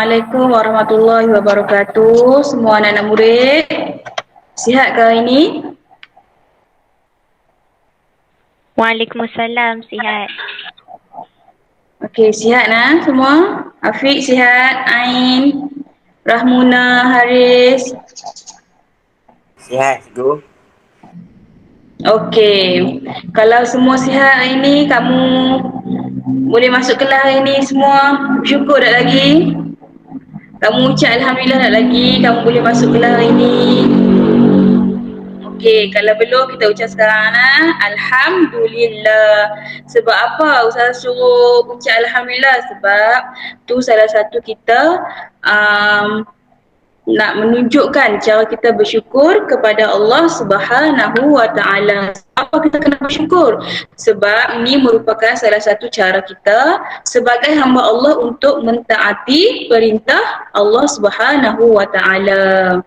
Assalamualaikum warahmatullahi wabarakatuh. Semua anak-anak murid, sihat ke hari ini? Waalaikumsalam, sihat. Okey, sihat nah semua? Afiq sihat, Ain, Rahmuna, Haris. Sihat, Cikgu. Okey, kalau semua sihat hari ini, kamu boleh masuk kelas hari ini semua. Bersyukur tak lagi? Kamu ucap Alhamdulillah tak lagi? Kamu boleh masuk kelas hari ini. Okey, kalau belum kita ucap sekarang nah. Alhamdulillah. Sebab apa Ustaz suruh ucap Alhamdulillah? Sebab tu salah satu kita nak menunjukkan cara kita bersyukur kepada Allah Subhanahu wa taala. Apa kita kena bersyukur? Sebab ini merupakan salah satu cara kita sebagai hamba Allah untuk mentaati perintah Allah Subhanahu wa taala.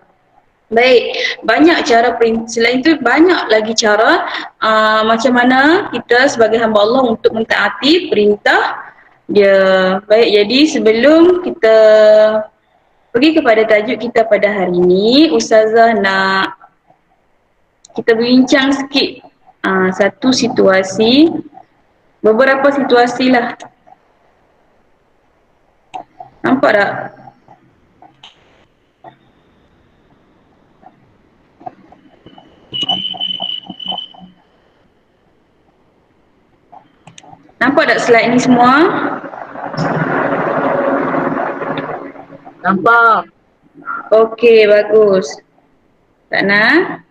Baik, banyak cara selain itu banyak lagi cara macam mana kita sebagai hamba Allah untuk mentaati perintah dia. Baik, jadi sebelum kita pergi kepada tajuk kita pada hari ini, Ustazah nak kita bincang sikit satu situasi, beberapa situasi lah. Nampak tak? Nampak tak slide ni semua? Nampak. Okey, bagus. Tak nak?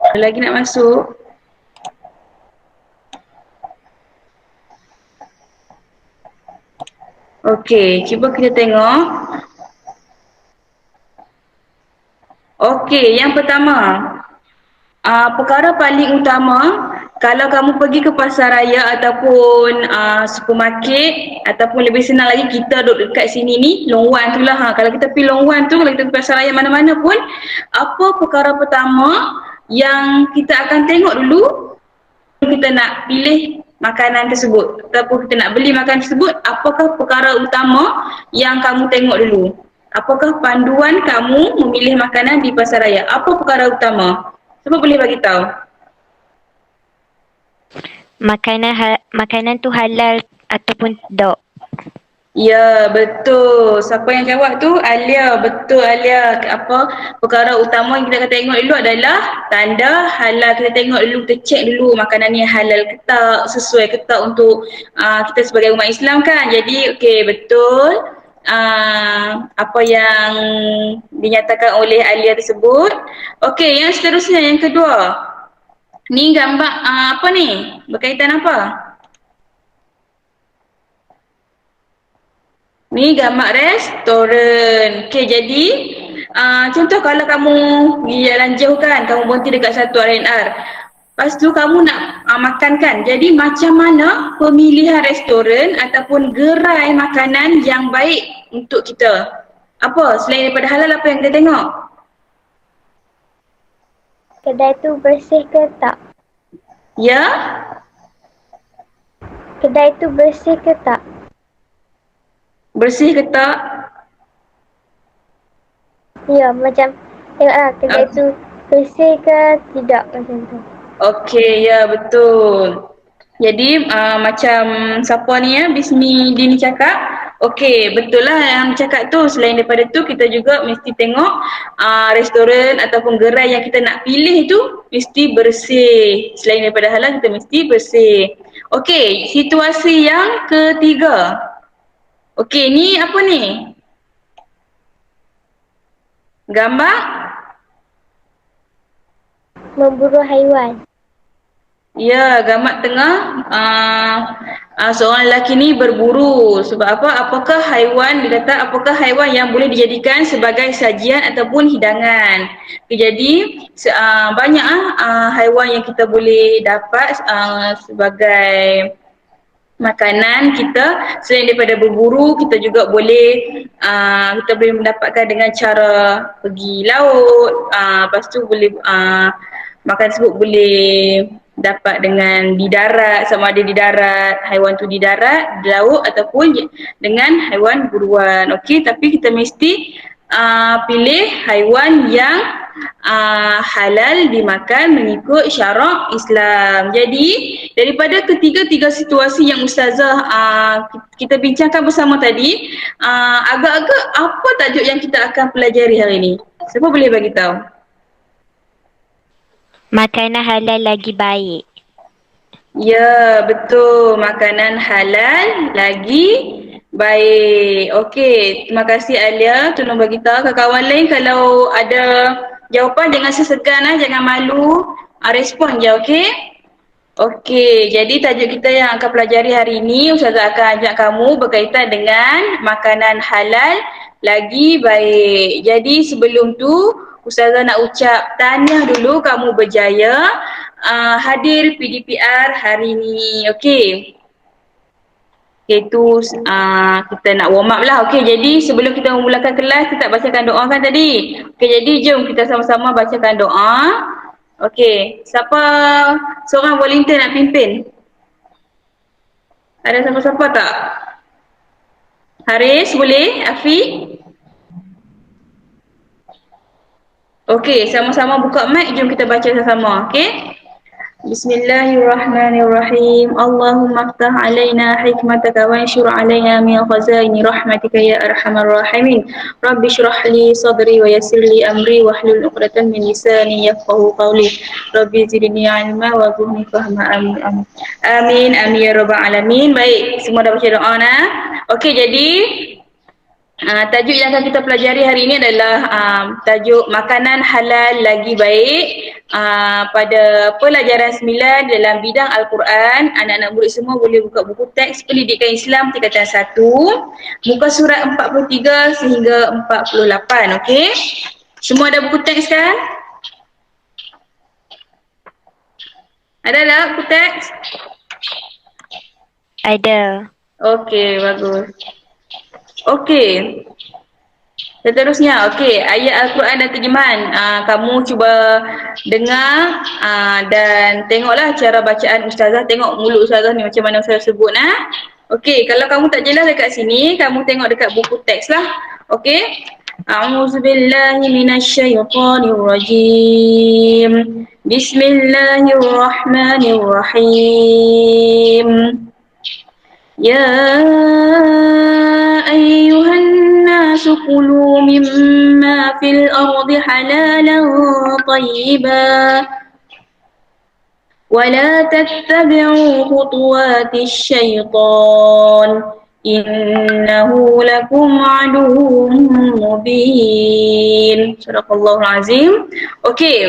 Ada lagi nak masuk? Okey, cuba kita tengok. Okey, yang pertama. Perkara paling utama, kalau kamu pergi ke pasar raya ataupun supermarket ataupun lebih senang lagi kita duduk dekat sini ni, Long Wan tu lah. Kalau kita pergi Long Wan tu, kalau kita pergi pasar raya mana-mana pun, apa perkara pertama yang kita akan tengok dulu kita nak pilih makanan tersebut ataupun kita nak beli makanan tersebut, apakah perkara utama yang kamu tengok dulu? Apakah panduan kamu memilih makanan di pasar raya? Apa perkara utama? Siapa boleh bagi tahu? Makanan tu halal ataupun tidak. Ya, betul. Siapa yang jawab tu? Alia. Betul, Alia. Apa perkara utama yang kita akan tengok dulu adalah tanda halal. Kita tengok dulu, kita cek dulu makanan ni halal ke tak, sesuai ke tak untuk kita sebagai umat Islam kan. Jadi, okey, betul. Apa yang dinyatakan oleh Alia tersebut. Okey, yang seterusnya, yang kedua. Ni gambar apa ni? Berkaitan apa? Ni gambar restoran. Okey, jadi contoh kalau kamu pergi jalan jauh kan, kamu berhenti dekat satu R&R. Lepas tu kamu nak makan kan. Jadi macam mana pemilihan restoran ataupun gerai makanan yang baik untuk kita? Apa? Selain daripada halal, apa yang kita tengok? Kedai tu bersih ke tak? Ya? Kedai tu bersih ke tak? Bersih ke tak? Ya, macam tengoklah kedai tu bersih ke tidak macam tu. Okey, ya betul. Jadi macam siapa ni ya, Bismi Dini cakap, okey betul lah yang cakap tu. Selain daripada tu kita juga mesti tengok restoran ataupun gerai yang kita nak pilih tu mesti bersih. Selain daripada halal kita mesti bersih. Okey, situasi yang ketiga. Okey, ni apa ni? Gambar? Memburu haiwan. Ya, gambar tengah seorang lelaki ni berburu. Sebab apa? Apakah haiwan, dia kata apakah haiwan yang boleh dijadikan sebagai sajian ataupun hidangan. Jadi banyak haiwan yang kita boleh dapat sebagai makanan kita. Selain daripada berburu, kita juga boleh kita boleh mendapatkan dengan cara pergi laut, lepas tu boleh makan tersebut boleh dapat dengan di darat, sama ada di darat, haiwan tu di darat, di laut ataupun dengan haiwan buruan. Okey, tapi kita mesti pilih haiwan yang halal dimakan mengikut syarak Islam. Jadi daripada ketiga-tiga situasi yang ustazah kita bincangkan bersama tadi, agak-agak apa tajuk yang kita akan pelajari hari ini? Siapa boleh bagi tahu? Makanan halal lagi baik. Ya, betul. Makanan halal lagi baik. Okey, terima kasih Alia. Tolong bagi tahu ke kawan lain kalau ada jawapan, jangan sesegan, jangan malu. Respon je, okey? Okey, jadi tajuk kita yang akan pelajari hari ini, Ustazah akan ajak kamu berkaitan dengan makanan halal lagi baik. Jadi sebelum tu, Ustazah nak ucap tahniah dulu kamu berjaya hadir PDPR hari ini. Okey. Okay, tu kita nak warm up lah. Okey, jadi sebelum kita memulakan kelas, kita bacakan doa kan tadi. Okey, jadi jom kita sama-sama bacakan doa. Okey, siapa seorang volunteer nak pimpin? Ada siapa-siapa tak? Haris boleh? Afi? Okey, sama-sama buka mic, jom kita baca sama-sama. Okey? Bismillahirrahmanirrahim. Allahumma aftah alaina hikmataka wa anshur alaina min khazaini rahmatika ya arhamar rahimin. Rabbi shrah li sadri wa yassir li amri wahlul 'uqdatam min lisani yafqahu qawli. Rabbi zidni ilma wa zidni fahma. Amin amin. Amin amin ya rabbal alamin. Baik, semua dah baca doa nah. Okey, jadi tajuk yang akan kita pelajari hari ini adalah tajuk makanan halal lagi baik. Pada pelajaran 9 dalam bidang Al-Quran, anak-anak murid semua boleh buka buku teks Pendidikan Islam tingkatan 1, muka surat 43 sehingga 48. Okey? Semua ada buku teks kan? Ada tak buku teks? Ada. Okey, bagus. Okey. Seterusnya, okey, ayat Al-Quran dan terjemahan. Kamu cuba dengar dan tengoklah cara bacaan ustazah. Tengok mulut ustazah ni macam mana ustazah sebut nah. Okey, kalau kamu tak jelas dekat sini, kamu tengok dekat buku teks lah. Okey. A'udzubillahi minasyaitonirrajim. Bismillahirrahmanirrahim. يا أيها الناس كلوا مما في الأرض حلالا طيبا ولا تتبعوا خطوات الشيطان إنه لكم عدو مبين. صدق الله العظيم. Okey.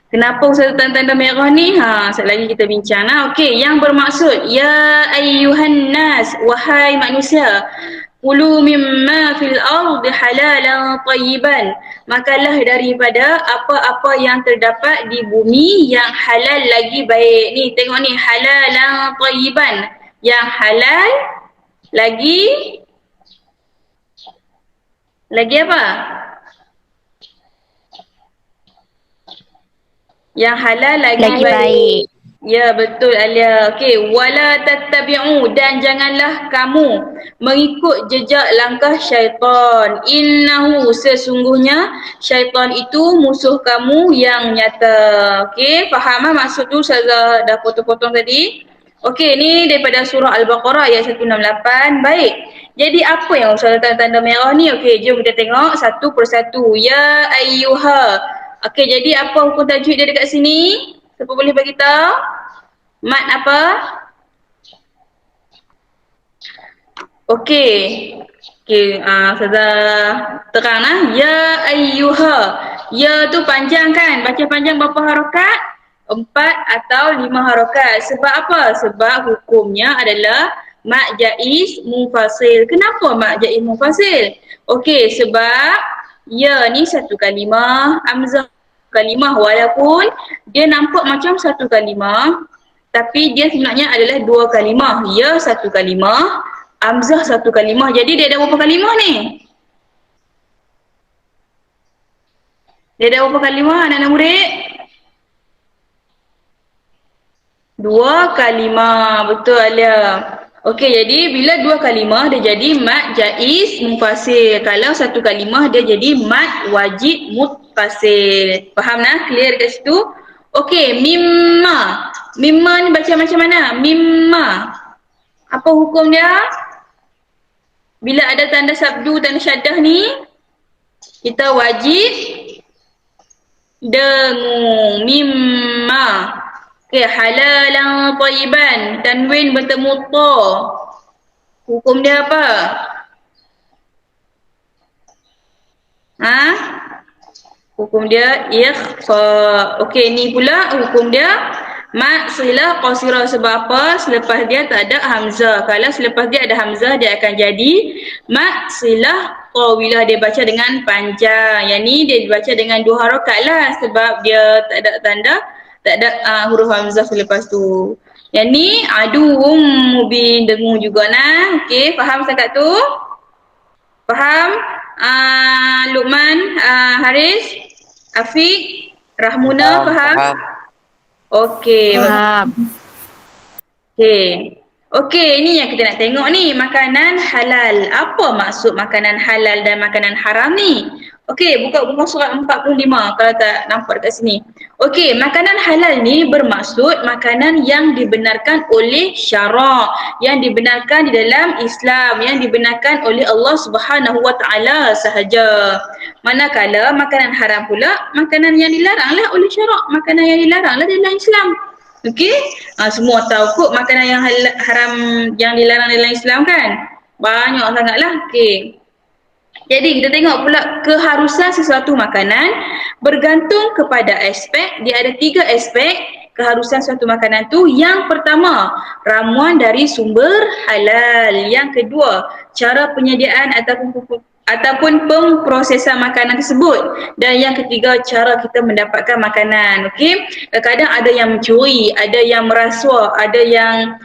Kenapa Ustaz tanda-tanda merah ni? Sekali lagi kita bincang lah. Okey, yang bermaksud ya ayyuhan nas, wahai manusia, kulu mimma fil ardi halalan tayyiban. Makanlah daripada apa-apa yang terdapat di bumi yang halal lagi baik. Ni tengok ni, halalan tayyiban. Yang halal lagi apa? Yang halal lagi baik. Ya, betul Alia. Okey, wala tattabi'u, dan janganlah kamu mengikut jejak langkah syaitan. Innahu, sesungguhnya syaitan itu musuh kamu yang nyata. Okey, faham maksud tu saya dah potong-potong tadi. Okey, ni daripada surah Al-Baqarah ayat 168. Baik. Jadi apa yang Ustazah tanda-tanda merah ni? Okey, jom kita tengok satu persatu. Ya ayyuha. Okey, jadi apa hukum tajwid dia dekat sini? Siapa boleh bagi tahu? Mat apa? Okey. Okey, Ustazah terang lah. Ya ayyuha. Ya tu panjang kan? Baca panjang berapa harakat? 4 atau 5 harakat. Sebab apa? Sebab hukumnya adalah mat jaiz munfasil. Kenapa mat jaiz munfasil? Okey, sebab ya ni satu kalimah, hamzah kalimah, walaupun dia nampak macam satu kalimah, tapi dia sebenarnya adalah dua kalimah. Ya satu kalimah, hamzah satu kalimah. Jadi dia ada berapa kalimah ni? Dia ada berapa kalimah anak-anak murid? Dua kalimah, betul Alia. Okey, jadi bila dua kalimah dia jadi mad jaiz munfasil. Kalau satu kalimah dia jadi mad wajib muttasil. Faham nah? Clear kat situ? Okey, mimma. Mimma ni baca macam mana? Mimma. Apa hukum dia? Bila ada tanda sabdu, tanda syaddah ni, kita wajib dengung. Mimma. Okey, halalan thayyiban, tanwin bertemu ta. Hukum dia apa? Ha? Hukum dia ikhfa. Okey, ni pula hukum dia mat silah qasirah. Sebab apa? Selepas dia tak ada hamzah. Kalau selepas dia ada hamzah, dia akan jadi mat silah tawilah. Dia baca dengan panjang. Yang ni dia baca dengan dua harakat lah. Sebab dia tak ada tanda, tak ada huruf hamzah selepas tu. Yang ni aduum mubin, dengung juga nah. Okey, faham setakat tu? Faham? Luqman, Haris, Afiq, Rahmuna, faham? Faham. Okey. Faham. Okey. Okey, ini yang kita nak tengok ni, makanan halal. Apa maksud makanan halal dan makanan haram ni? Okey, buka surat 45 kalau tak nampak dekat sini. Okey, makanan halal ni bermaksud makanan yang dibenarkan oleh syarak, yang dibenarkan di dalam Islam, yang dibenarkan oleh Allah Subhanahu Wa Taala sahaja. Manakala makanan haram pula, makanan yang dilaranglah oleh syarak, makanan yang dilaranglah dalam Islam. Okey? Semua tahu kot makanan yang haram yang dilarang dalam Islam kan? Banyak sangatlah. Okey. Jadi kita tengok pula keharusan sesuatu makanan bergantung kepada aspek. Dia ada 3 aspek keharusan suatu makanan tu. Yang pertama, ramuan dari sumber halal. Yang kedua, cara penyediaan ataupun pemprosesan makanan tersebut. Dan yang ketiga, cara kita mendapatkan makanan. Okey, kadang ada yang mencuri, ada yang merasuah, ada yang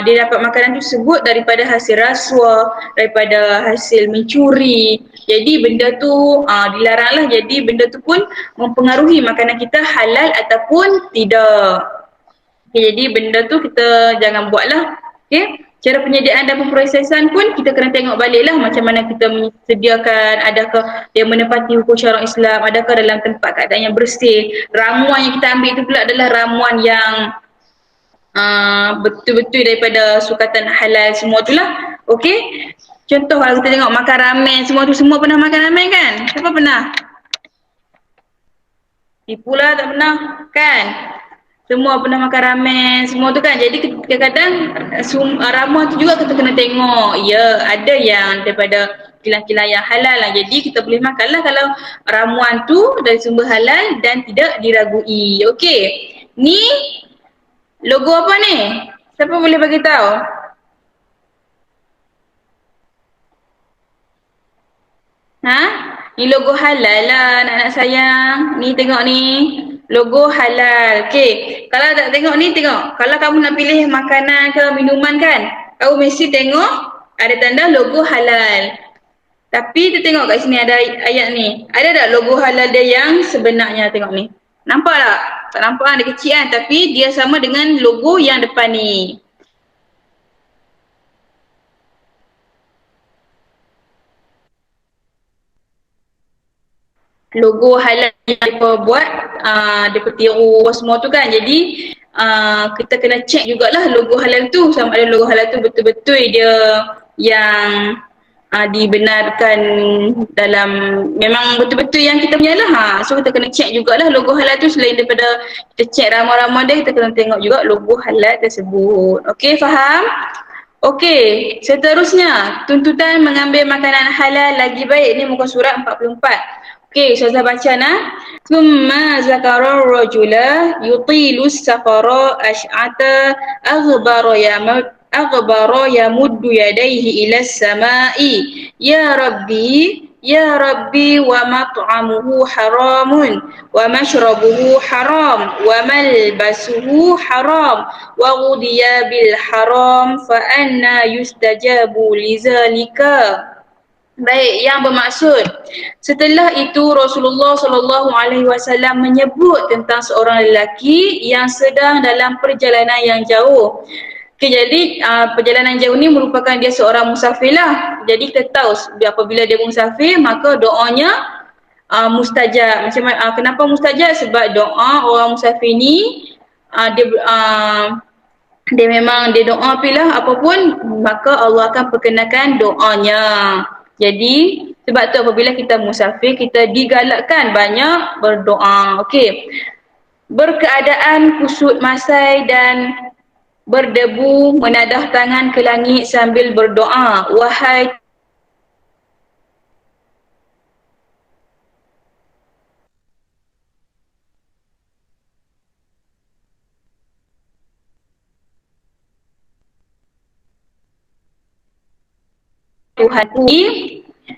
dia dapat makanan tersebut daripada hasil rasuah, daripada hasil mencuri. Jadi benda tu dilaranglah. Jadi benda tu pun mempengaruhi makanan kita halal ataupun tidak. Okay, jadi benda tu kita jangan buatlah. Okay. Cara penyediaan dan pemprosesan pun kita kena tengok baliklah macam mana kita menyediakan, adakah dia menepati hukum syarak Islam, adakah dalam tempat keadaan yang bersih. Ramuan yang kita ambil itu pula adalah ramuan yang betul-betul daripada sukatan halal semua tu lah. Okey. Contoh kalau kita tengok makan ramen semua tu, semua pernah makan ramen kan? Siapa pernah? Tipulah tak pernah kan? Semua pernah makan ramen semua tu kan. Jadi kadang-kadang ramuan tu juga kita kena tengok. Ya, ada yang daripada kilang-kilang yang halal lah. Jadi kita boleh makan lah kalau ramuan tu dari sumber halal dan tidak diragui. Okey. Ni logo apa ni? Siapa boleh bagi tahu? Ha? Ni logo halal lah anak-anak sayang. Ni tengok ni. Logo halal. Okey. Kalau tak tengok ni, tengok. Kalau kamu nak pilih makanan ke minuman kan, kamu mesti tengok ada tanda logo halal. Tapi tu tengok kat sini ada ayat ni. Ada tak logo halal dia yang sebenarnya? Tengok ni. Nampak tak? Tak nampak kan? Dia kecil kan? Tapi dia sama dengan logo yang depan ni. Logo halal yang mereka buat, mereka tiru semua tu kan. Jadi kita kena check jugalah logo halal tu. Sama ada logo halal tu betul-betul dia yang dibenarkan dalam, memang betul-betul yang kita punya lah. So kita kena check jugalah logo halal tu. Selain daripada kita check ramuan-ramuan dia, kita kena tengok juga logo halal tersebut. Okey, faham? Okey, seterusnya tuntutan mengambil makanan halal lagi baik. Ni muka surat 44. Okey, Ustazah baca nah. Thumma zakara rajula yutilu safara ash'ata aghbara yamuddu yadayhi ila samai ya rabbi Ya Rabbi wa mat'amuhu haramun wa mashrabuhu haram wa malbasuhu haram wa ghudiya bil haram fa anna yustajabu lizalika. Baik, yang bermaksud setelah itu Rasulullah sallallahu alaihi wasallam menyebut tentang seorang lelaki yang sedang dalam perjalanan yang jauh. Okay, jadi perjalanan jauh ni merupakan dia seorang musafir lah. Jadi kita tahu apabila dia musafir maka doanya mustajab. Macam kenapa mustajab? Sebab doa orang musafir ni dia dia memang dia doa pilah apapun maka Allah akan perkenakan doanya. Jadi sebab tu apabila kita musafir kita digalakkan banyak berdoa. Okey. Berkeadaan kusut masai dan berdebu menadah tangan ke langit sambil berdoa. Wahai Tuhan.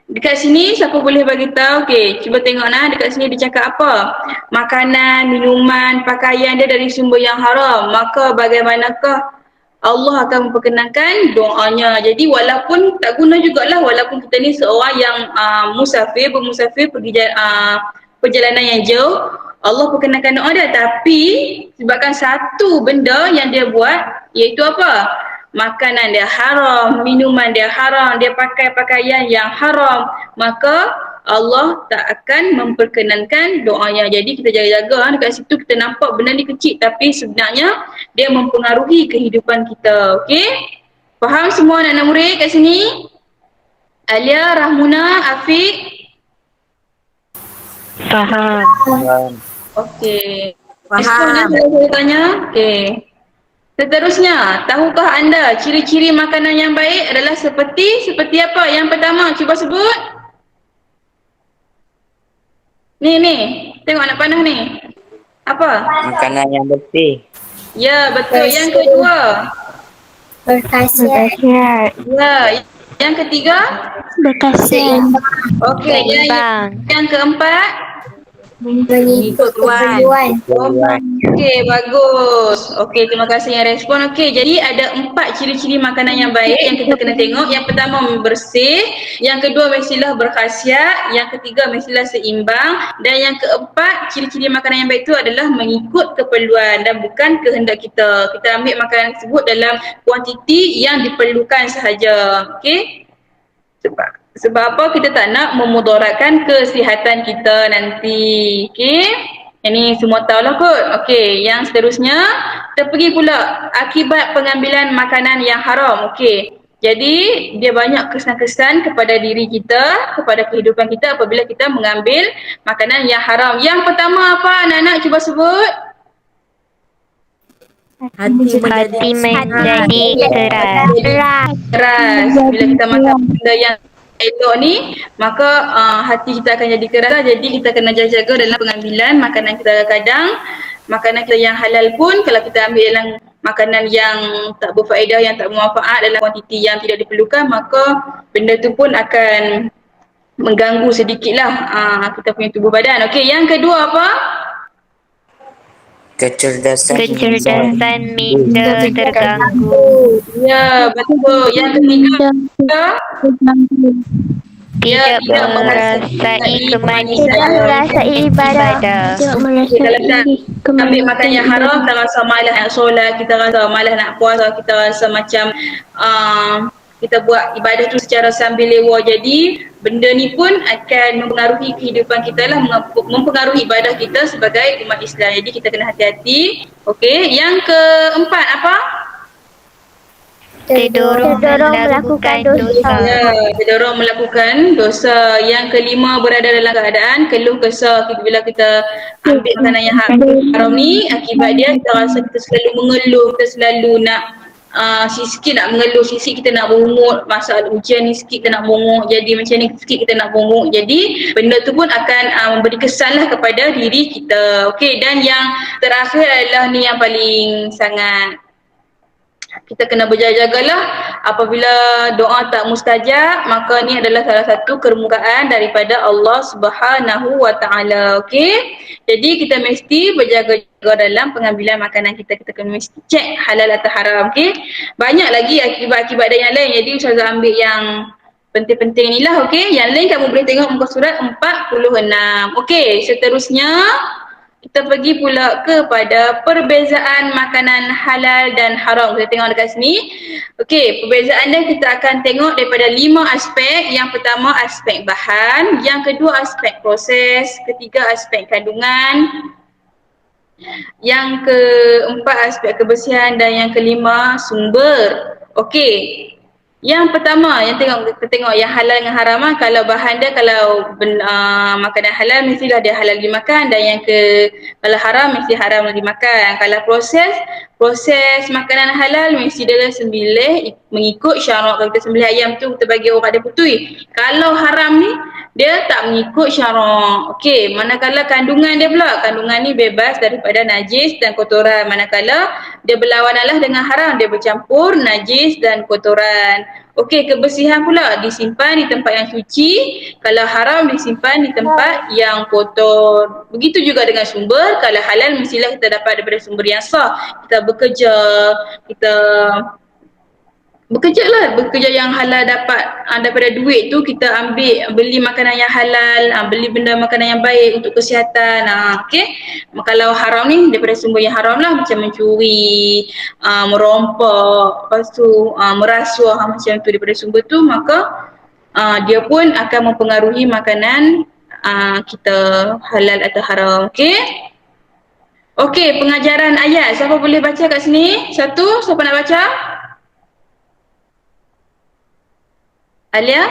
Dekat sini siapa boleh bagi tahu? Okey, cuba tengok nah dekat sini dia cakap apa? Makanan, minuman, pakaian dia dari sumber yang haram. Maka bagaimanakah Allah akan memperkenankan doanya. Jadi walaupun tak guna jugalah walaupun kita ni seorang yang bermusafir pergi perjalanan yang jauh, Allah perkenankan doa dia, tapi sebabkan satu benda yang dia buat iaitu apa? Makanan dia haram, minuman dia haram, dia pakai pakaian yang haram, maka Allah tak akan memperkenankan doanya. Jadi kita jaga-jaga dekat situ kita nampak benda ni kecil tapi sebenarnya dia mempengaruhi kehidupan kita. Okey? Faham semua anak-anak murid kat sini? Alia, Rahmuna, Afiq? Faham. Okey. Faham. Saya tanya. Okey. Seterusnya, tahukah anda ciri-ciri makanan yang baik adalah seperti apa? Yang pertama, cuba sebut. Ni, tengok anak panah ni. Apa? Makanan yang bersih. Ya, betul. Yang kedua. Berkhasiat. Ya. Yang ketiga. Berkhasiat. Okey, yang keempat. Mengikut keperluan. Okey, bagus. Okey, terima kasih yang respon. Okey, jadi ada 4 ciri-ciri makanan yang baik yang kita kena tengok. Yang pertama bersih, yang kedua mestilah berkhasiat, yang ketiga mestilah seimbang dan yang keempat ciri-ciri makanan yang baik itu adalah mengikut keperluan dan bukan kehendak kita. Kita ambil makanan tersebut dalam kuantiti yang diperlukan sahaja. Okey? Sebab apa kita tak nak memudaratkan kesihatan kita nanti. Okey? Yang ni semua tahulah kot. Okey, yang seterusnya kita pergi pula akibat pengambilan makanan yang haram. Okey. Jadi dia banyak kesan-kesan kepada diri kita, kepada kehidupan kita apabila kita mengambil makanan yang haram. Yang pertama apa anak-anak cuba sebut? Hati menjadi keras. Keras. Bila kita makan benda yang elok ni, maka hati kita akan jadi keras lah. Jadi kita kena jaga-jaga dalam pengambilan makanan kita. Kadang makanan kita yang halal pun kalau kita ambil dalam makanan yang tak berfaedah, yang tak bermanfaat dalam kuantiti yang tidak diperlukan, maka benda tu pun akan mengganggu sedikitlah kita punya tubuh badan. Okey, yang kedua apa? Kecerdasan minda terganggu. Ya, betul. Yang ketiga Tidak merasai kemanisan merasai ibadah. kalau kita ambil makan yang haram, kita rasa malas nak solat, kita rasa malas nak puasa, kita rasa macam kita buat ibadah tu secara sambil lewa. Jadi benda ni pun akan mempengaruhi kehidupan kita lah, mempengaruhi ibadah kita sebagai umat Islam. Jadi kita kena hati-hati. Okey, yang keempat apa? Terdorong melakukan dosa. Ya, terdorong melakukan dosa. Yang kelima, berada dalam keadaan keluh kesah. Bila kita ambil makanan yang haram ni, akibat dia kita rasa kita selalu mengeluh, kita selalu nak sikit nak mengeluh, sikit kita nak bongok, masalah ujian ni sikit kita nak bongok, jadi macam ni sikit kita nak bongok. Jadi benda tu pun akan memberi kesan lah kepada diri kita. Okey, dan yang terakhir adalah ni yang paling sangat Kita kena berjaga-jagalah. Apabila doa tak mustajab, maka ni adalah salah satu kermurkaan daripada Allah Subhanahu wa taala. Okey. Jadi kita mesti berjaga-jaga dalam pengambilan makanan kita. Kita kena mesti cek halal atau haram. Okey. Banyak lagi akibat-akibat dan yang lain. Jadi Ustazah ambil yang penting-penting ni lah. Okey. Yang lain kamu boleh tengok muka surat 46. Okey. Seterusnya kita pergi pula kepada perbezaan makanan halal dan haram. Kita tengok dekat sini. Okey, perbezaan dia kita akan tengok daripada 5 aspek. Yang pertama aspek bahan, yang kedua aspek proses, ketiga aspek kandungan, yang keempat aspek kebersihan dan yang kelima sumber. Okey. Yang pertama, kita tengok yang halal dengan haram. Kalau bahan dia, kalau makanan halal mestilah dia halal dimakan, dan yang kalau haram mesti haram dimakan. Kalau proses makanan halal mesti dia sembelih mengikut syarak. Kalau kita sembelih ayam tu kita bagi orang dia putui. Kalau haram ni dia tak mengikut syarak. Okey, manakala kandungan dia pula, kandungan ni bebas daripada najis dan kotoran. Manakala dia berlawanan dengan haram, dia bercampur najis dan kotoran. Okey, kebersihan pula disimpan di tempat yang suci. Kalau haram disimpan di tempat yang kotor. Begitu juga dengan sumber. Kalau halal mestilah kita dapat daripada sumber yang sah. Kita bekerja yang halal dapat daripada duit tu, kita ambil beli makanan yang halal, beli benda makanan yang baik untuk kesihatan. Okey. Kalau haram ni daripada sumber yang haram lah, macam mencuri, merompak, lepas tu merasuah macam tu daripada sumber tu, maka dia pun akan mempengaruhi makanan kita halal atau haram. Okey. Okey, pengajaran ayat. Siapa boleh baca kat sini? Satu, siapa nak baca? Alia?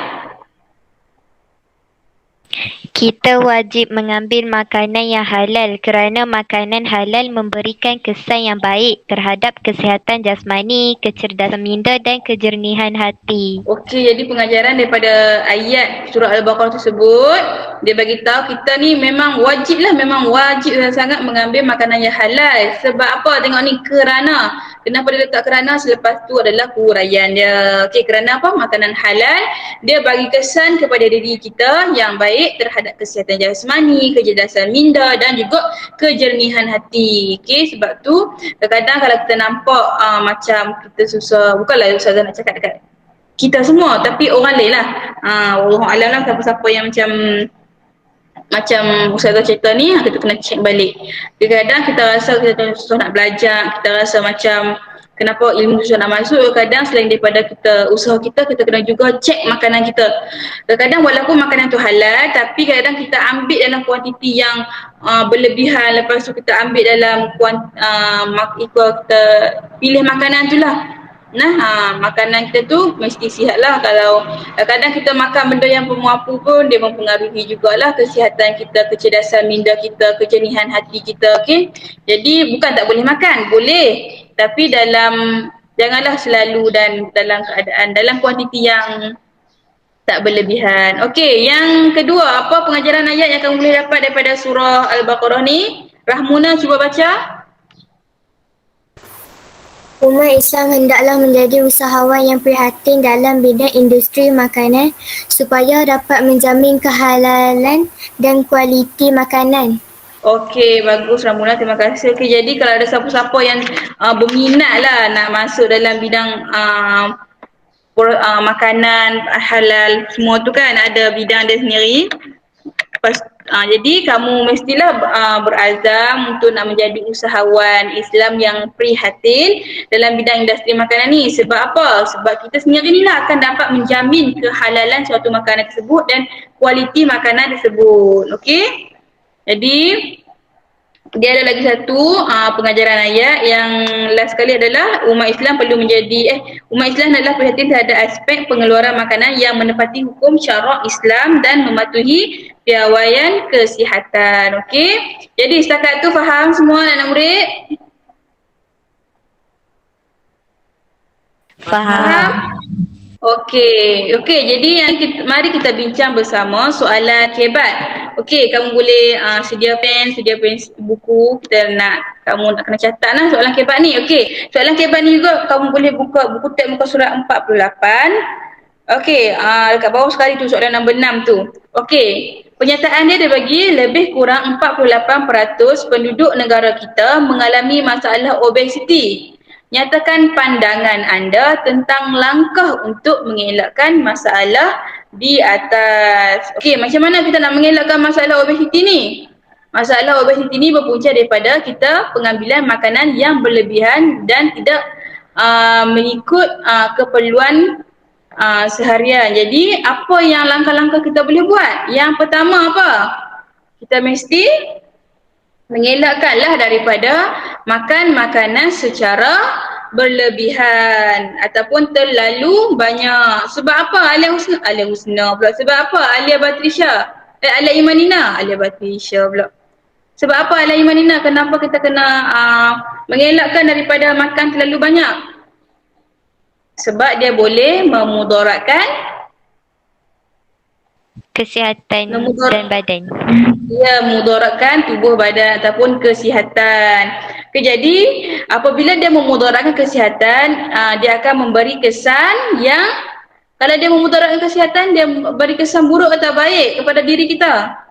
Kita wajib mengambil makanan yang halal kerana makanan halal memberikan kesan yang baik terhadap kesihatan jasmani, kecerdasan minda dan kejernihan hati. Okey, jadi pengajaran daripada ayat surah Al-Baqarah tersebut, dia bagi tahu kita ni memang wajib sangat mengambil makanan yang halal. Sebab apa? Tengok ni, kenapa dia letak kerana, selepas tu adalah huraian dia. Okey, kerana apa? Makanan halal dia bagi kesan kepada diri kita yang baik terhadap kesihatan jasmani, kecerdasan minda dan juga kejernihan hati. Okey, sebab tu kadang-kadang kalau kita nampak macam kita susah, bukanlah Ustazah nak cakap dekat kita semua, tapi orang lain lah. Allah alam lah siapa-siapa yang macam Ustazah cerita ni, kita kena check balik. Kadang-kadang kita rasa kita susah nak belajar, kita rasa macam kenapa ilmu susah nak masuk. Kadang selain daripada kita usaha kita kena juga cek makanan kita. Kadang-kadang walaupun makanan tu halal, tapi kadang kita ambil dalam kuantiti yang berlebihan. Lepas tu kita ambil dalam kita pilih makanan tu lah. Makanan kita tu mesti sihat lah. Kalau kadang kita makan benda yang bermuapu pun, dia mempengaruhi jugalah kesihatan kita, kecerdasan minda kita, kejernihan hati kita. Okay? Jadi bukan tak boleh makan, boleh. Tapi janganlah selalu dan dalam kuantiti yang tak berlebihan. Okey, yang kedua, apa pengajaran ayat yang kamu boleh dapat daripada surah Al-Baqarah ni? Rahmuna cuba baca. Umat Islam hendaklah menjadi usahawan yang prihatin dalam bidang industri makanan supaya dapat menjamin kehalalan dan kualiti makanan. Okey, bagus Ramuna, terima kasih. Okey, jadi kalau ada siapa-siapa yang berminat lah nak masuk dalam bidang makanan halal semua tu kan, ada bidang dia sendiri. Jadi kamu mestilah berazam untuk nak menjadi usahawan Islam yang prihatin dalam bidang industri makanan ni. Sebab apa? Sebab kita sendiri ni lah akan dapat menjamin kehalalan suatu makanan tersebut dan kualiti makanan tersebut. Okey? Jadi dia ada lagi satu pengajaran ayat yang last sekali adalah umat Islam adalah prihatin terhadap aspek pengeluaran makanan yang menepati hukum syarak Islam dan mematuhi piawaian kesihatan. Okey. Jadi setakat tu faham semua anak murid? Faham. Okey, jadi mari kita bincang bersama soalan hebat. Okey, kamu boleh sedia pen buku, kita nak Kamu nak kena catat lah soalan kebat ni. Okey, soalan kebat ni juga kamu boleh buka buku teks muka surat 48. Okey, dekat bawah sekali tu soalan nombor 6 tu. Okey, pernyataan dia bagi lebih kurang 48% penduduk negara kita mengalami masalah obesiti. Nyatakan pandangan anda tentang langkah untuk mengelakkan masalah di atas. Okey, macam mana kita nak mengelakkan masalah obesiti ni? Masalah obesiti ni berpunca daripada kita pengambilan makanan yang berlebihan dan tidak mengikut keperluan seharian. Jadi apa yang langkah-langkah kita boleh buat? Yang pertama apa? Kita mesti mengelakkanlah daripada makan makanan secara berlebihan ataupun terlalu banyak. Sebab apa? Alia Husna pula. Sebab apa? Alia Batrisha. Alia Imanina. Alia Batrisha pula. Sebab apa Alia Imanina? Kenapa kita kena mengelakkan daripada makan terlalu banyak? Sebab dia boleh memudaratkan kesihatan dan badan. Ya, memudaratkan tubuh badan ataupun kesihatan. Okay, jadi apabila dia memudaratkan kesihatan, dia akan memberi kesan yang, kalau dia memudaratkan kesihatan, dia beri kesan buruk atau baik kepada diri kita?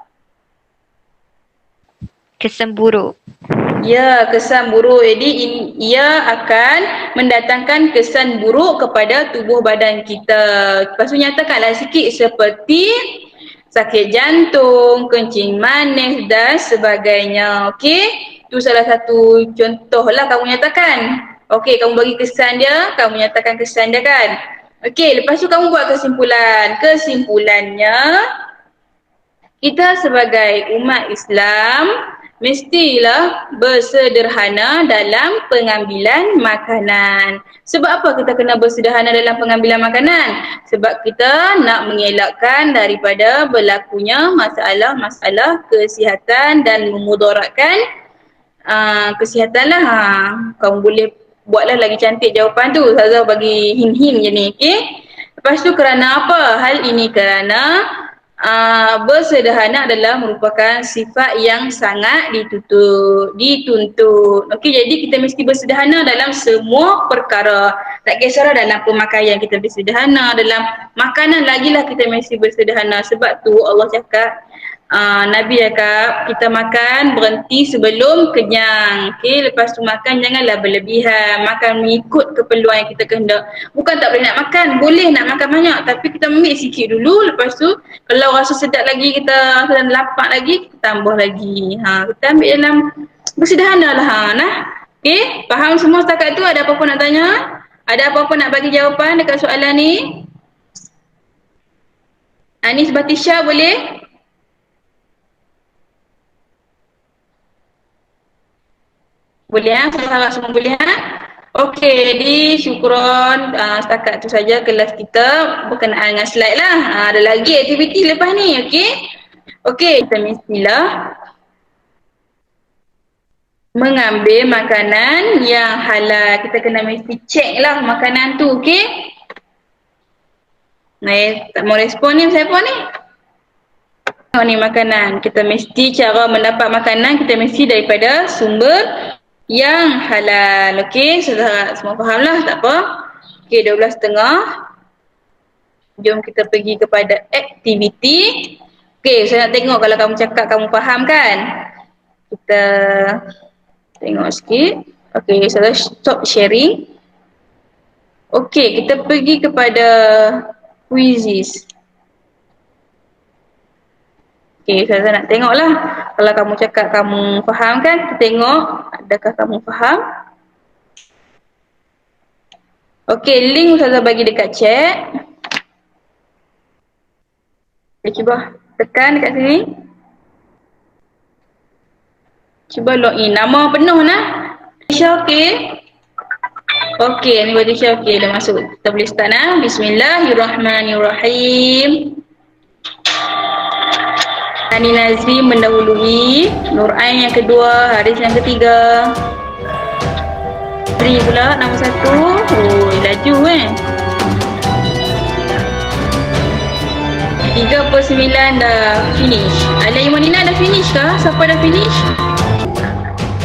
Kesan buruk. Ya, kesan buruk. Jadi ia akan mendatangkan kesan buruk kepada tubuh badan kita. Lepas tu nyatakanlah sikit seperti sakit jantung, kencing manis dan sebagainya. Okey? Itu salah satu contohlah kamu nyatakan. Okey, kamu bagi kesan dia, kamu nyatakan kesan dia kan. Okey, lepas tu kamu buat kesimpulan. Kesimpulannya, kita sebagai umat Islam mestilah bersederhana dalam pengambilan makanan. Sebab apa kita kena bersederhana dalam pengambilan makanan? Sebab kita nak mengelakkan daripada berlakunya masalah-masalah kesihatan dan memudaratkan kesihatan lah. Kamu boleh buatlah lagi cantik jawapan tu. Ustazah bagi hint-hint je ni. Okay? Lepas tu kerana apa? Hal ini kerana bersederhana adalah merupakan sifat yang sangat dituntut. Okey, jadi kita mesti bersederhana dalam semua perkara. Tak kisahlah dalam pemakaian kita bersederhana, dalam makanan lagilah kita mesti bersederhana. Sebab tu Allah cakap, Nabi cakap kita makan berhenti sebelum kenyang. Okey, lepas tu makan janganlah berlebihan, makan mengikut keperluan yang kita kehendak. Bukan tak boleh nak makan, boleh nak makan banyak, tapi kita ambil sikit dulu. Lepas tu kalau rasa sedap lagi, kita lapar lagi, kita tambah lagi. Kita ambil dalam bersederhana lah. Okey, faham semua setakat tu? Ada apa-apa nak tanya? Ada apa-apa nak bagi jawapan dekat soalan ni? Anis Batisha boleh? Boleh harap semua boleh Okey, jadi syukron setakat tu saja kelas kita berkenaan dengan slide lah. Ada lagi aktiviti lepas ni, okey? Okey, kita mestilah mengambil makanan yang halal. Kita kena mesti check lah makanan tu, okey? Tak mau respon ni siapa ni? Ni makanan. Kita mesti cara mendapat makanan, kita mesti daripada sumber yang halal. Okey, saudara semua faham lah, tak apa. Okey, 12.30. Jom kita pergi kepada aktiviti. Okey, saya nak tengok kalau kamu cakap kamu faham kan. Kita tengok sikit. Okey, saudara stop sharing. Okey, kita pergi kepada quizzes. Okey, saya nak tengoklah. Kalau kamu cakap kamu faham kan, kita tengok adakah kamu faham. Okey, link Ustazah bagi dekat chat. Okay, cuba tekan dekat sini. Cuba login. Nama penuh nah. Tisha okey. Okey, ni buat Tisha okey, dah masuk. Kita boleh start nah. Bismillahirrahmanirrahim. Ani Nazri mendahului, Nur Ain yang kedua, Haris yang ketiga. Tri pula nombor 1. Oh, laju 3/9 dah finish. Alia Imanina dah finish kah? Siapa dah finish?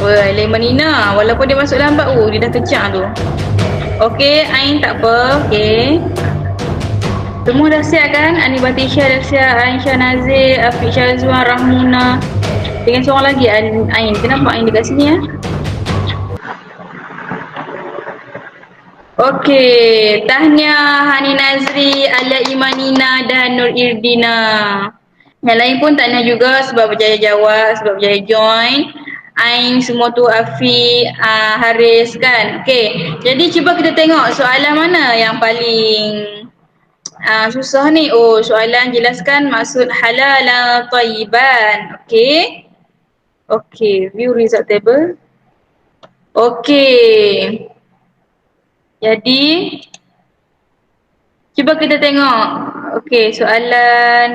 Oh, Leimanina. Walaupun dia masuk lambat, dia dah kecak tu. Okey, Ain tak apa. Okey. Semua dah siap kan? Ani Batisha dah siap, Aisyah Nazir, Afiq Syazwan, Rahmuna. Dengan seorang lagi, Ain. Kenapa Ain dekat sini ya? Okey, tahniah Hani Nazri, Alia Imanina dan Nur Irdina. Yang lain pun tahniah juga sebab berjaya jawab, sebab berjaya join. Ain semua tu Afiq, Haris kan. Okey, jadi cuba kita tengok soalan mana yang paling susah ni. Soalan jelaskan maksud halal thayyiban. Okey. Okey, view result table. Okey. Jadi cuba kita tengok. Okey, soalan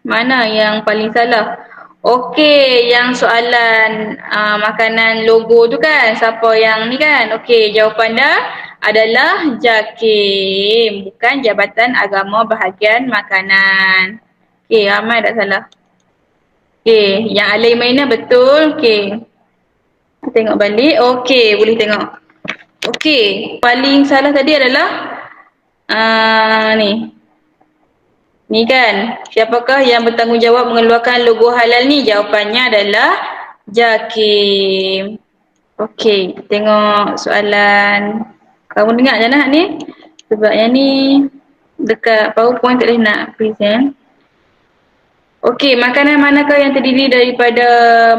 mana yang paling salah? Okey, yang soalan makanan logo tu kan. Siapa yang ni kan? Okey, jawapan dah adalah JAKIM, bukan Jabatan Agama Bahagian Makanan. Okey, ramai tak salah. Okey, yang Alai Maina betul. Okey. Tengok balik. Okey, boleh tengok. Okey, paling salah tadi adalah ni. Ni kan, siapakah yang bertanggungjawab mengeluarkan logo halal ni? Jawapannya adalah JAKIM. Okey, tengok soalan. Kamu dengar je nak ni? Sebab yang ni dekat PowerPoint tak boleh nak present. Okey, makanan manakah yang terdiri daripada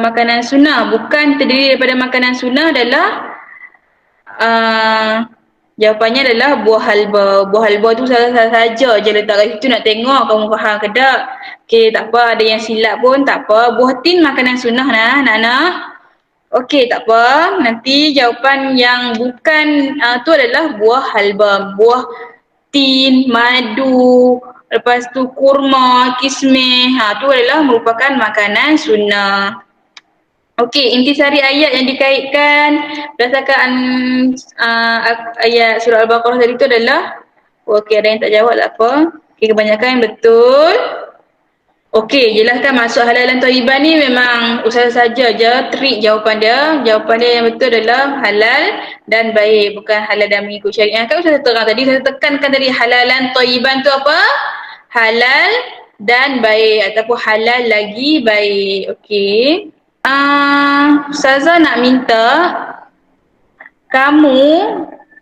makanan sunnah? Bukan terdiri daripada makanan sunnah adalah jawapannya adalah buah halba. Buah halba tu salah saja je letak kat situ, nak tengok kamu faham ke tak. Okey, tak apa, ada yang silap pun tak apa. Buah tin makanan sunnah lah anak-anak. Okey, tak apa. Nanti jawapan yang bukan tu adalah buah halba. Buah tin, madu, lepas tu kurma, kismis. Tu adalah merupakan makanan sunnah. Okey, intisari ayat yang dikaitkan berdasarkan ayat surah Al-Baqarah tadi tu adalah ada yang tak jawab tak apa. Okey, kebanyakan yang betul. Okey, jelaskan maksud halal dan thayyiban ni memang usaha saja je trik jawapan dia. Jawapan dia yang betul adalah halal dan baik, bukan halal dan mengikut syariat. Kan saya terang tadi, saya tekankan tadi halalan thayyiban tu apa? Halal dan baik ataupun halal lagi baik. Okey. Ustazah nak minta kamu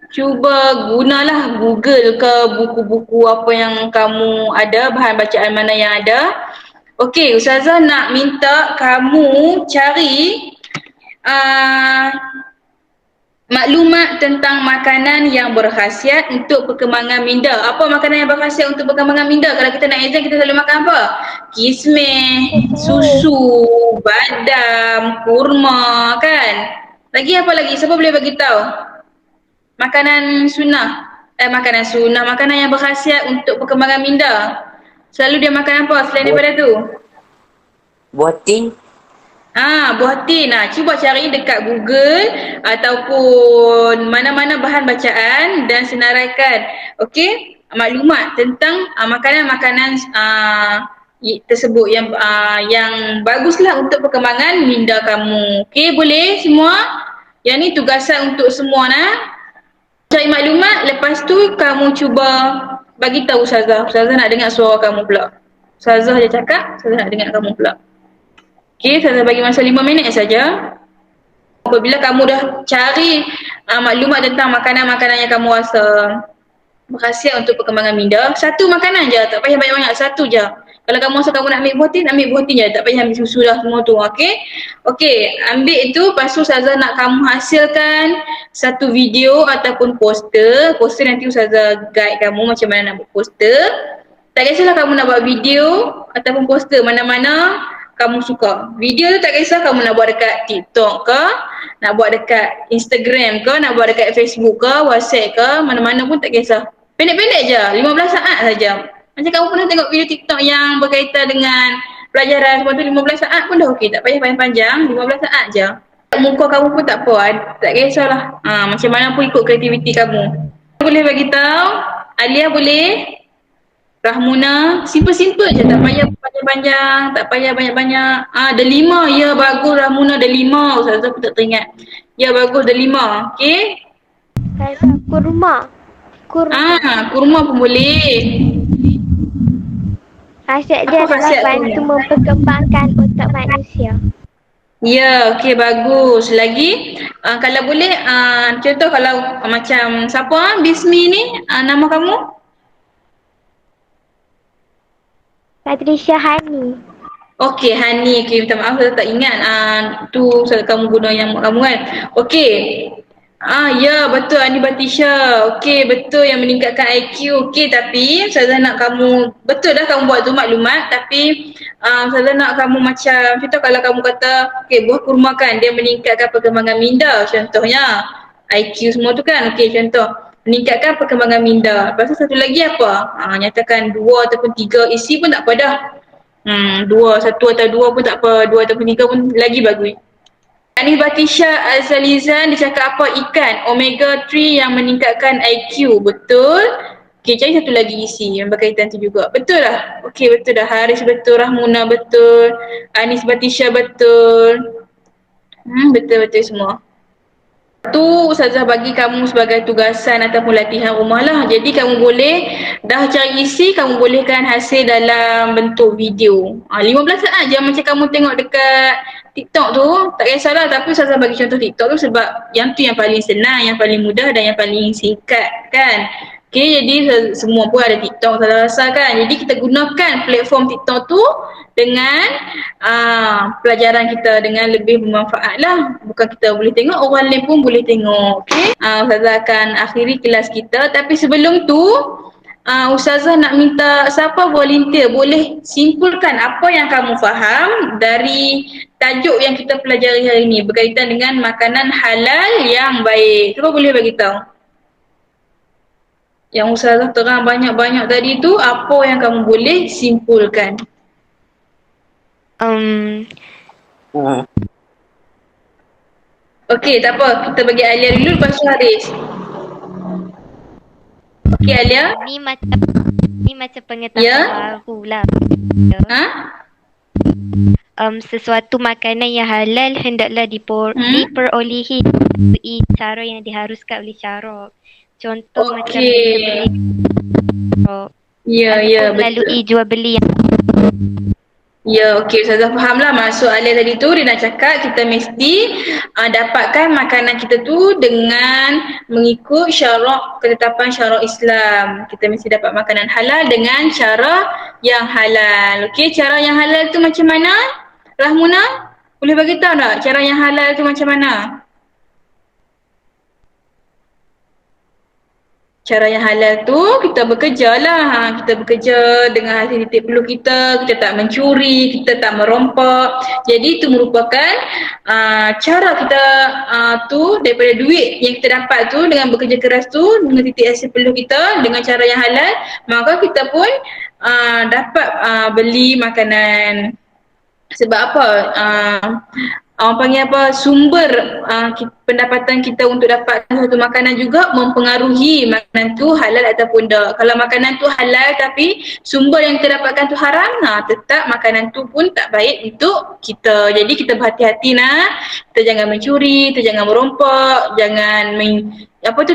cuba gunalah Google ke buku-buku apa yang kamu ada, bahan bacaan mana yang ada. Okey, Ustazah nak minta kamu cari maklumat tentang makanan yang berkhasiat untuk perkembangan minda. Apa makanan yang berkhasiat untuk perkembangan minda? Kalau kita nak exam, kita selalu makan apa? Kismis, susu, badam, kurma kan? Lagi apa lagi? Siapa boleh bagi tahu? Makanan sunnah. Makanan yang berkhasiat untuk perkembangan minda. Selalu dia makan apa selain daripada tu? Buah tin. Buah tin. Cuba cari dekat Google ataupun mana-mana bahan bacaan dan senaraikan. Okey, maklumat tentang makanan-makanan tersebut yang baguslah untuk perkembangan minda kamu. Okey, boleh semua? Yang ni tugasan untuk semua Cari maklumat, lepas tu kamu cuba bagi tahu Ustazah. Ustazah nak dengar suara kamu pula. Ustazah je cakap, Ustazah nak dengar kamu pula. Okey, saya bagi masa 5 minit saja. Apabila kamu dah cari maklumat tentang makanan-makanan yang kamu rasa berkhasiat untuk perkembangan minda, satu makanan je, tak payah banyak-banyak, satu je. Kalau kamu rasa kamu nak ambil buah tin je, tak payah ambil susu dah semua tu, okey? Okey, ambil itu, lepas tu Ustazah nak kamu hasilkan satu video ataupun poster. Poster nanti Ustazah guide kamu macam mana nak buat poster. Tak kisahlah kamu nak buat video ataupun poster, mana-mana kamu suka. Video tu tak kisah kamu nak buat dekat TikTok ke, nak buat dekat Instagram ke, nak buat dekat Facebook ke, WhatsApp ke, mana-mana pun tak kisah. Pendek-pendek je, 15 saat saja. Macam kamu pernah tengok video TikTok yang berkaitan dengan pelajaran semua tu, 15 saat pun dah okey, tak payah panjang-panjang, 15 saat je. Muka kamu pun tak apa, tak kisahlah. Macam mana pun ikut kreativiti kamu. Boleh bagi tahu? Alia boleh? Rahmuna, simple-simple je, tak payah panjang-panjang, tak payah banyak-banyak. Ada 5, ya bagus Rahmuna, ada 5. Ustazah pun tak teringat. Ya bagus, ada 5. Okey? Ustazah, kurma. Kurma. Kurma pun boleh. Khasiat Apa dia adalah khasiat bantu kurma? memperkembangkan otak manusia. Ya, okey bagus. Lagi, kalau boleh, contoh kalau macam siapa Bismi ni, nama kamu? Patricia Hani. Okey, Hani. Okey, minta maaf saya tak ingat. Tu kamu guna yang mak kamu kan. Okey. Ya betul Hani Batisha. Okey, betul yang meningkatkan IQ. Okey, tapi saya nak kamu betul dah kamu buat tu maklumat, tapi saya nak kamu macam contoh kalau kamu kata okey buah kurma kan dia meningkatkan perkembangan minda contohnya. IQ semua tu kan. Okey, contoh meningkatkan perkembangan minda. Lepas tu satu lagi apa? Nyatakan 2 ataupun 3 isi pun tak apa dah. 1 atau 2 pun tak apa, 2 ataupun 3 pun lagi bagus. Anis Batisha Azalizan dia cakap apa? Ikan omega 3 yang meningkatkan IQ. Betul. Okey, cari satu lagi isi yang berkaitan tu juga. Betul lah. Okey, betul dah. Haris betul, Rahmuna betul, Anis Batisha betul. Betul-betul semua. Tu Ustazah bagi kamu sebagai tugasan ataupun latihan rumah lah. Jadi kamu boleh dah cari isi, kamu bolehkan hasil dalam bentuk video. 15 saat je macam kamu tengok dekat TikTok tu, tak kisahlah. Tapi Ustazah bagi contoh TikTok tu sebab yang tu yang paling senang, yang paling mudah dan yang paling singkat kan. Okay, jadi semua pun ada TikTok Ustazah rasa kan. Jadi kita gunakan platform TikTok tu dengan pelajaran kita dengan lebih bermanfaat lah. Bukan kita boleh tengok, orang lain pun boleh tengok. Okay, Ustazah akan akhiri kelas kita. Tapi sebelum tu, Ustazah nak minta siapa volunteer boleh simpulkan apa yang kamu faham dari tajuk yang kita pelajari hari ini berkaitan dengan makanan halal yang baik. Cuba boleh bagi tahu. Yang Ustazah terang banyak-banyak tadi tu, apa yang kamu boleh simpulkan? Okey, tak apa. Kita bagi Alia dulu, lepas tu Haris. Okey, Alia. Ni macam pengetahuan baru lah. Sesuatu makanan yang halal hendaklah diperolehi melalui cara yang diharuskan oleh syarak. Contoh macam kita beli Ya, melalui jual beli yang ya, okey. Ustazah faham lah maksud Alia tadi tu. Dia nak cakap kita mesti dapatkan makanan kita tu dengan mengikut syarak, ketetapan syarak Islam. Kita mesti dapat makanan halal dengan cara yang halal. Okey, cara yang halal tu macam mana? Rahmuna, boleh bagi tahu tak cara yang halal tu macam mana? Cara yang halal tu kita bekerja lah. Kita bekerja dengan hasil titik peluh kita tak mencuri, kita tak merompak. Jadi itu merupakan cara kita tu daripada duit yang kita dapat tu dengan bekerja keras tu dengan titik hasil peluh kita dengan cara yang halal, maka kita pun dapat beli makanan. Sebab apa? Orang panggil apa, sumber pendapatan kita untuk dapat satu makanan juga mempengaruhi makanan tu halal ataupun tak. Kalau makanan tu halal tapi sumber yang kita dapatkan tu haram, tetap makanan tu pun tak baik untuk kita. Jadi kita berhati-hati kita jangan mencuri, kita jangan merompak, jangan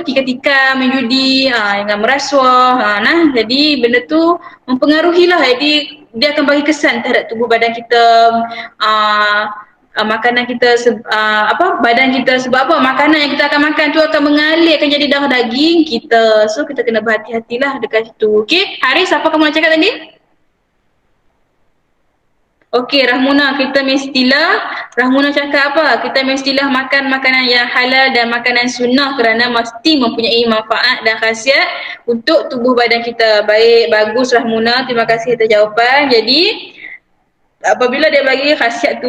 tika-tika, menjudi, jangan merasuah. Jadi benda tu mempengaruhilah. Jadi dia akan bagi kesan terhadap tubuh badan kita, makanan kita badan kita. Sebab apa? Makanan yang kita akan makan tu akan mengalir, akan jadi darah daging kita. So kita kena berhati-hatilah dekat situ. Okey, Haris, apa kamu nak cakap tadi? Okey, Rahmuna, Rahmuna cakap apa? Kita mestilah makan makanan yang halal dan makanan sunnah kerana mesti mempunyai manfaat dan khasiat untuk tubuh badan kita. Baik, bagus Rahmuna, terima kasih atas jawapan. Jadi apabila dia bagi khasiat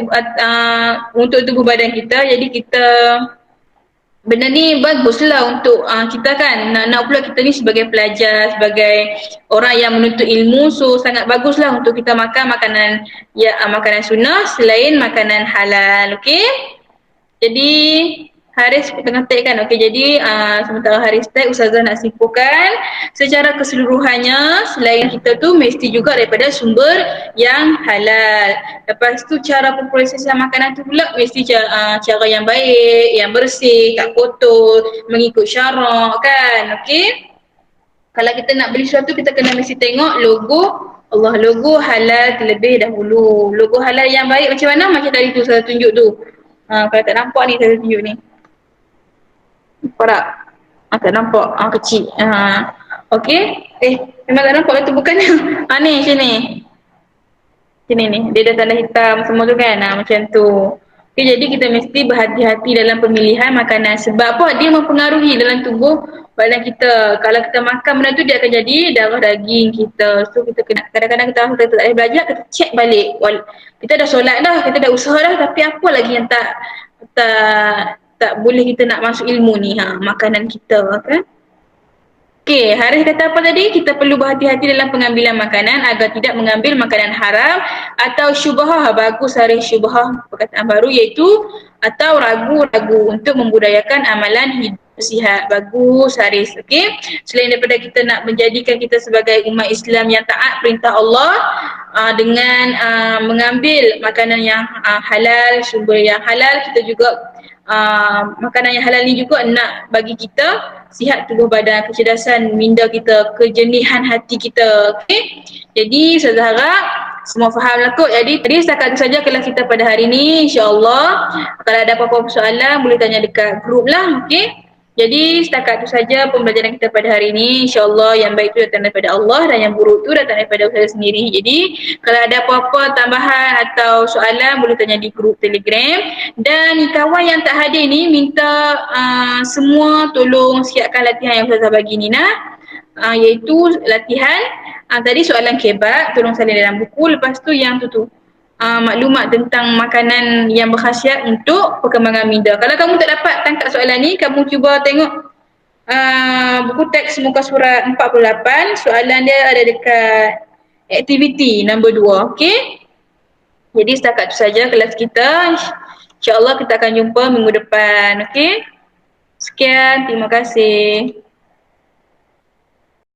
untuk tubuh badan kita, jadi kita benda ni baguslah untuk kita kan. Nak pula kita ni sebagai pelajar, sebagai orang yang menuntut ilmu, so sangat baguslah untuk kita makan makanan makanan sunnah selain makanan halal. Okey, jadi Haris tengah take kan. Okey, jadi sementara Haris take, Ustazah nak simpulkan secara keseluruhannya selain kita tu mesti juga daripada sumber yang halal. Lepas tu cara pemprosesan makanan tu pula mesti cara yang baik, yang bersih, tak kotor, mengikut syarak kan. Okey. Kalau kita nak beli sesuatu kita kena mesti tengok logo Allah, logo halal terlebih dahulu. Logo halal yang baik macam mana? Macam tadi tu saya tunjuk tu. Kalau tak nampak ni saya tunjuk ni. Nampak tak? Tak nampak. Kecil. Okey. Memang tak nampak tu bukannya. Ni macam ni. Sini ni. Dia dah tanda hitam semua tu kan. Macam tu. Okay, jadi kita mesti berhati-hati dalam pemilihan makanan. Sebab apa? Dia mempengaruhi dalam tubuh badan kita. Kalau kita makan benda tu dia akan jadi darah daging kita. So kita kena, kadang-kadang kita tak boleh belajar, kita check balik. Kita dah solat dah, kita dah usaha dah, tapi apa lagi yang tak boleh kita nak masuk ilmu ni, makanan kita kan. Okey, Haris kata apa tadi? Kita perlu berhati-hati dalam pengambilan makanan agar tidak mengambil makanan haram atau syubhah. Bagus Haris, syubhah perkataan baru, iaitu atau ragu-ragu untuk membudayakan amalan hidup sihat. Bagus Haris. Okey. Selain daripada kita nak menjadikan kita sebagai umat Islam yang taat perintah Allah dengan mengambil makanan yang halal, sumber yang halal, kita juga makanan yang halal ni juga nak bagi kita sihat tubuh badan, kecerdasan minda kita, kejenihan hati kita. Okey. Jadi saya harap semua faham lah kot. Jadi tadi setakat itu saja kelas kita pada hari ni, insya-Allah. Kalau ada apa-apa soalan boleh tanya dekat grup lah. Okey. Jadi setakat itu saja pembelajaran kita pada hari ini. InsyaAllah yang baik itu datang daripada Allah dan yang buruk itu datang daripada saya sendiri. Jadi kalau ada apa-apa tambahan atau soalan boleh tanya di grup Telegram. Dan kawan yang tak hadir ni minta semua tolong siapkan latihan yang Ustazah bagi ni iaitu latihan tadi soalan kebab, tolong salin dalam buku. Lepas tu yang tu maklumat tentang makanan yang berkhasiat untuk perkembangan minda. Kalau kamu tak dapat tangkap soalan ni, kamu cuba tengok buku teks muka surat 48. Soalan dia ada dekat aktiviti nombor 2. Okey. Jadi setakat itu saja kelas kita. InsyaAllah kita akan jumpa minggu depan. Okey. Sekian, terima kasih.